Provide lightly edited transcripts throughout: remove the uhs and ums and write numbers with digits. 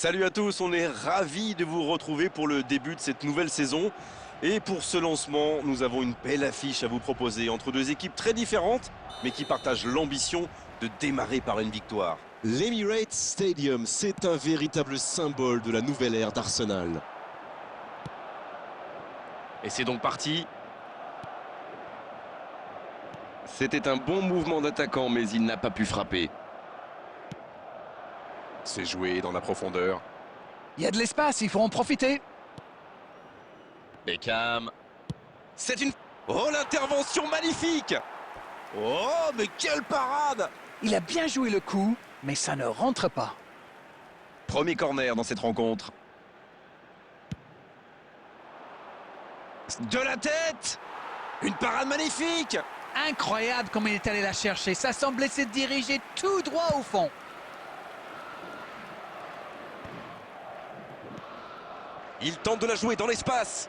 Salut à tous, on est ravis de vous retrouver pour le début de cette nouvelle saison. Et pour ce lancement, nous avons une belle affiche à vous proposer entre deux équipes très différentes, mais qui partagent l'ambition de démarrer par une victoire. L'Emirates Stadium, c'est un véritable symbole de la nouvelle ère d'Arsenal. Et c'est donc parti. C'était un bon mouvement d'attaquant, mais il n'a pas pu frapper. C'est joué dans la profondeur. Il y a de l'espace, il faut en profiter. Beckham. C'est une... Oh, l'intervention magnifique! Oh, mais quelle parade! Il a bien joué le coup, mais ça ne rentre pas. Premier corner dans cette rencontre. De la tête! Une parade magnifique! Incroyable comme il est allé la chercher. Ça semblait se diriger tout droit au fond. Il tente de la jouer dans l'espace.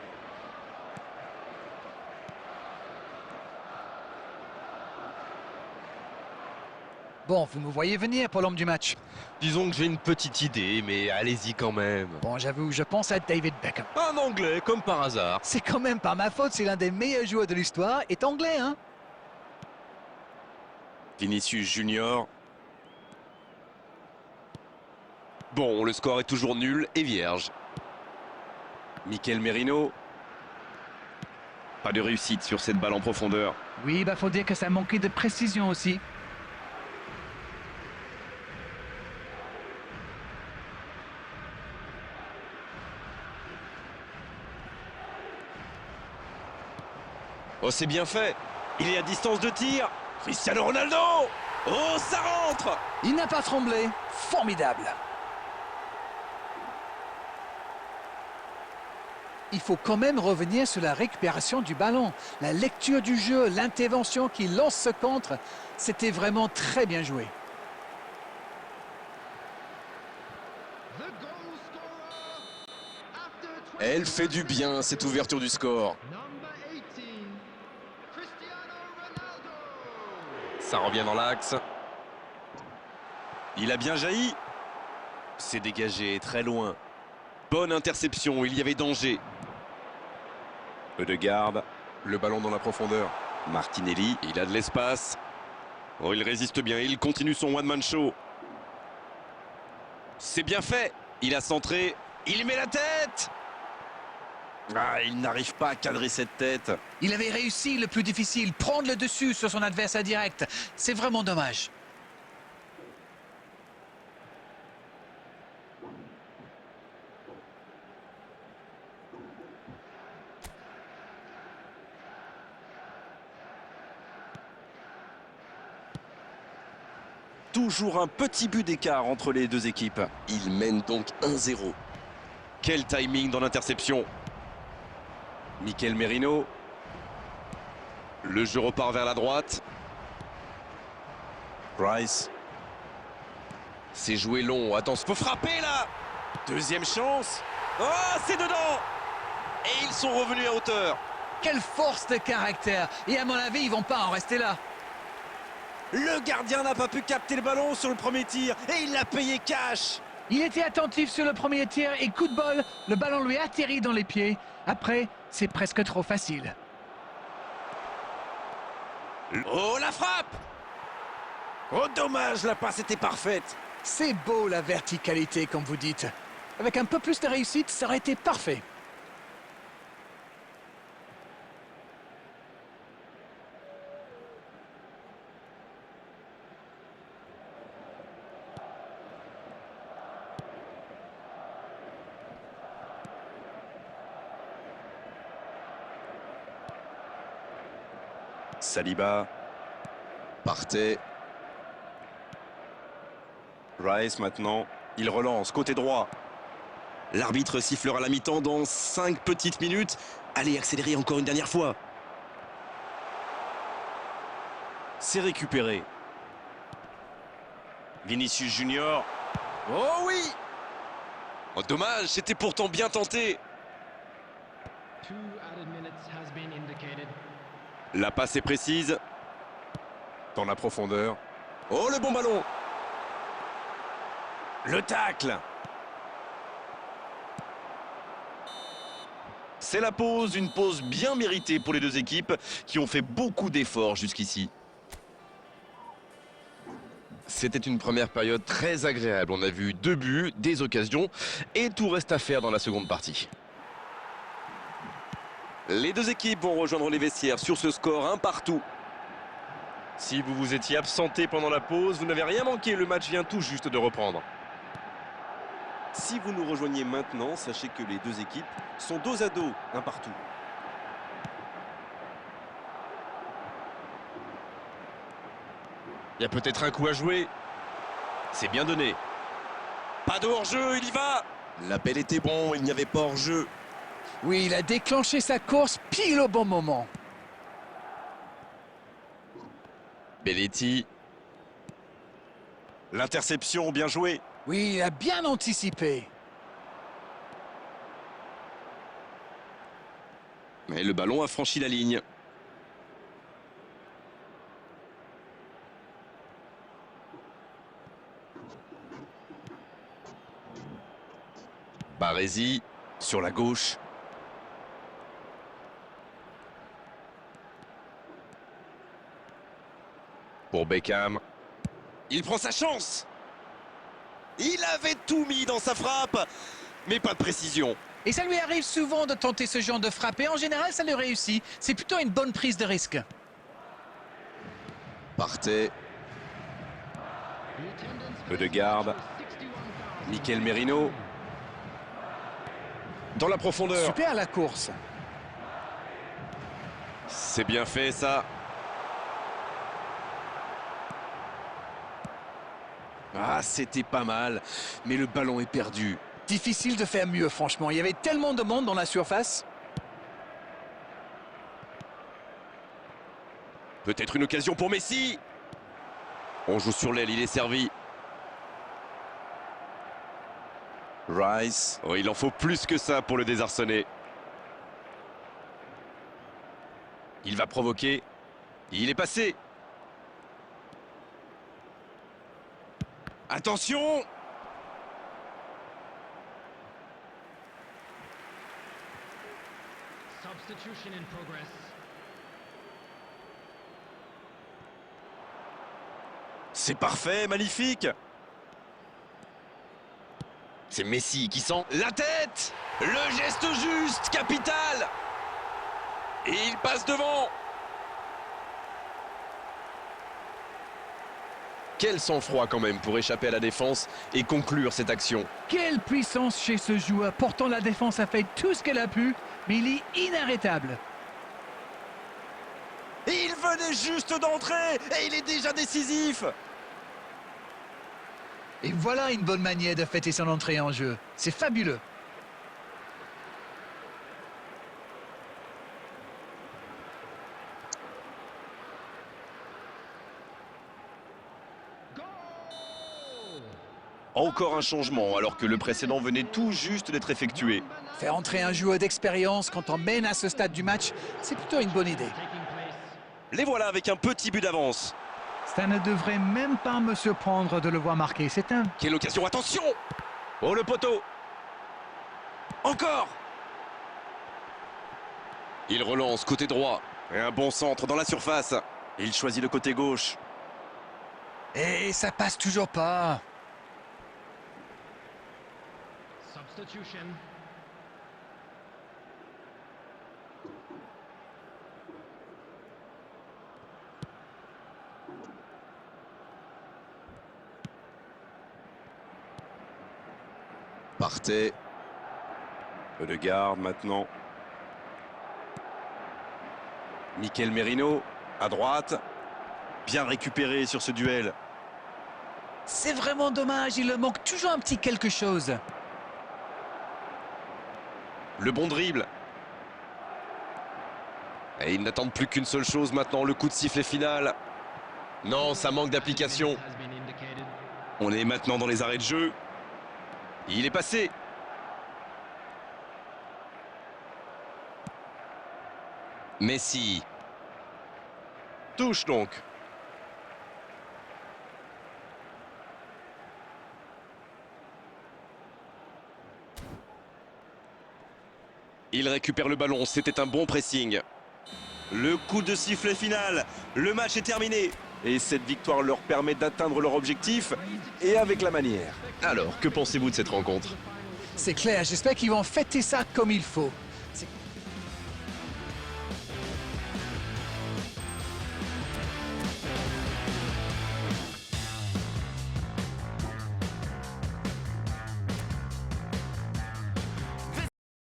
Bon, vous me voyez venir pour l'homme du match. Disons que j'ai une petite idée, mais allez-y quand même. Bon, j'avoue, je pense à David Beckham. Un Anglais, comme par hasard. C'est quand même pas ma faute si l'un des meilleurs joueurs de l'histoire est anglais, hein? Vinicius Junior. Bon, le score est toujours nul et vierge. Mikel Merino. Pas de réussite sur cette balle en profondeur. Oui, bah faut dire que ça manquait de précision aussi. Oh, c'est bien fait. Il est à distance de tir. Cristiano Ronaldo. Oh, ça rentre. Il n'a pas tremblé. Formidable. Il faut quand même revenir sur la récupération du ballon. La lecture du jeu, l'intervention qui lance ce contre, c'était vraiment très bien joué. Elle fait du bien, cette ouverture du score. Ça revient dans l'axe. Il a bien jailli. C'est dégagé très loin. Bonne interception, il y avait danger. Ødegaard, le ballon dans la profondeur. Martinelli, il a de l'espace. Oh, il résiste bien, il continue son one-man show. C'est bien fait. Il a centré, il met la tête. Ah, il n'arrive pas à cadrer cette tête. Il avait réussi le plus difficile, prendre le dessus sur son adversaire direct. C'est vraiment dommage. Toujours un petit but d'écart entre les deux équipes. Il mène donc 1-0. Quel timing dans l'interception. Mikel Merino. Le jeu repart vers la droite. Rice. C'est joué long. Attention, faut frapper là. Deuxième chance. Oh, c'est dedans. Et ils sont revenus à hauteur. Quelle force de caractère. Et à mon avis, ils vont pas en rester là. Le gardien n'a pas pu capter le ballon sur le premier tir. Et il l'a payé cash. Il était attentif sur le premier tir et coup de bol, le ballon lui atterrit dans les pieds. Après, c'est presque trop facile. Oh, la frappe. Oh, dommage, la passe était parfaite. C'est beau la verticalité, comme vous dites. Avec un peu plus de réussite, ça aurait été parfait. Saliba. Partez. Rice maintenant. Il relance, côté droit. L'arbitre sifflera la mi-temps dans 5 petites minutes. Allez, accélérez encore une dernière fois. C'est récupéré. Vinicius Junior. Oh oui! Oh, dommage, c'était pourtant bien tenté. La passe est précise. Dans la profondeur. Oh, le bon ballon! Le tacle! C'est la pause, une pause bien méritée pour les deux équipes qui ont fait beaucoup d'efforts jusqu'ici. C'était une première période très agréable. On a vu 2 buts, des occasions et tout reste à faire dans la seconde partie. Les deux équipes vont rejoindre les vestiaires sur ce score 1 partout. Si vous vous étiez absenté pendant la pause, vous n'avez rien manqué, le match vient tout juste de reprendre. Si vous nous rejoignez maintenant, sachez que les deux équipes sont dos à dos, 1 partout. Il y a peut-être un coup à jouer. C'est bien donné. Pas de hors-jeu, il y va. L'appel était bon, il n'y avait pas hors-jeu. Oui, il a déclenché sa course pile au bon moment. Belletti. L'interception, bien joué. Oui, il a bien anticipé. Mais le ballon a franchi la ligne. Baresi sur la gauche. Pour Beckham. Il prend sa chance. Il avait tout mis dans sa frappe, mais pas de précision. Et ça lui arrive souvent de tenter ce genre de frappe. Et en général, ça lui réussit. C'est plutôt une bonne prise de risque. Partey. Peu de garde. Mikel Merino. Dans la profondeur. Super la course. C'est bien fait ça. Ah, c'était pas mal, mais le ballon est perdu. Difficile de faire mieux, franchement. Il y avait tellement de monde dans la surface. Peut-être une occasion pour Messi. On joue sur l'aile, il est servi. Rice. Oh, il en faut plus que ça pour le désarçonner. Il va provoquer. Il est passé. Attention! Substitution in progress. C'est parfait, magnifique. C'est Messi qui sent la tête. Le geste juste, capital. Et il passe devant. Quel sang-froid quand même pour échapper à la défense et conclure cette action. Quelle puissance chez ce joueur. Pourtant, la défense a fait tout ce qu'elle a pu, mais il est inarrêtable. Il venait juste d'entrer et il est déjà décisif. Et voilà une bonne manière de fêter son entrée en jeu. C'est fabuleux. Encore un changement alors que le précédent venait tout juste d'être effectué. Faire entrer un joueur d'expérience quand on mène à ce stade du match, c'est plutôt une bonne idée. Taking place. Les voilà avec un petit but d'avance. Ça ne devrait même pas me surprendre de le voir marquer. C'est un... Quelle occasion, attention! Oh le poteau! Encore! Il relance côté droit. Et un bon centre dans la surface. Il choisit le côté gauche. Et ça passe toujours pas. Substitution. Partey. Peu de garde maintenant. Mikel Merino à droite. Bien récupéré sur ce duel. C'est vraiment dommage, il leur manque toujours un petit quelque chose. Le bon dribble. Et ils n'attendent plus qu'une seule chose maintenant, le coup de sifflet final. Non, ça manque d'application. Has been indicated. On est maintenant dans les arrêts de jeu. Il est passé. Messi. Touche donc. Il récupère le ballon, c'était un bon pressing. Le coup de sifflet final, le match est terminé. Et cette victoire leur permet d'atteindre leur objectif, et avec la manière. Alors, que pensez-vous de cette rencontre? C'est clair, j'espère qu'ils vont fêter ça comme il faut. C'est-